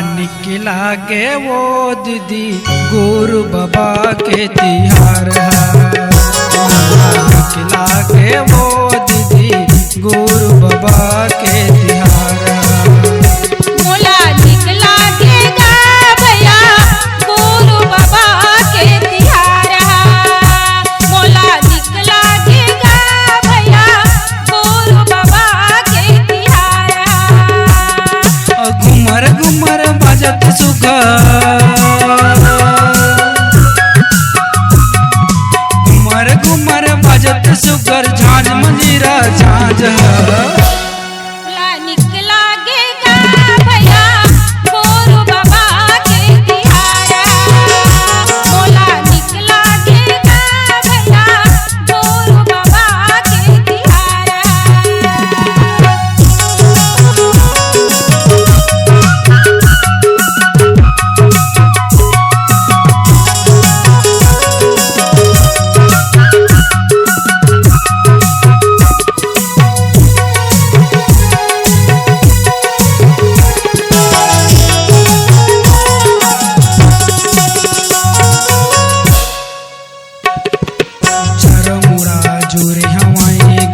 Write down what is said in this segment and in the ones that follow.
निकला के वो दीदी गुरु बाबा के तिहार निकला के वो दीदी गुरु बाबा के तिहार मोला निकला के गा भैया गुरु बाबा के तिहार मोला निकला के गा भैया गुरु बाबा के तिहार घुमर घुमर बजत घुमर घुमर बजत सुगर झांझ मंजीरा झांझ मोला निकला के गा भैया गुरु बाबा के तिहार मोला निकला के गा भैया गुरु बाबा के तिहार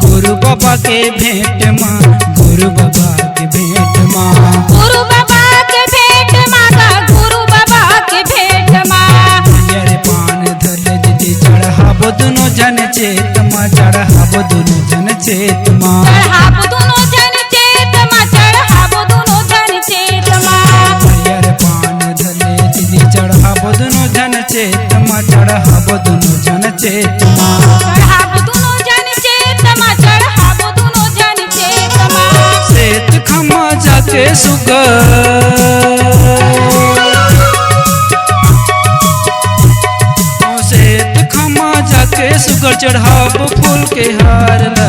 गुरु बाबा के भेंट माँ गुरु बाबा के भेंट माँ गुरु बाबा के भेंट मांगा गुरु बाबा के भेंट माँ यार पान धर दीदी चढ़ाबो दोनों जन चेत माँ चढ़ाबो दोनों जन चेत माँ चढ़ाबो दोनों जन चेत माँ चढ़ाबो दोनों जन चेत माँ यार पान धर दीदी चढ़ाबो दोनों जन चेत माँ चढ़ाबो दोनों जन चेत माँ चढ़ाबो दोनों जन चेत माँ चढ़ाबो दोनों जन चेत माँ सेत खमा जाके सुगर सेत खमा जाके सुगर चढ़ाबो फूल के हार ला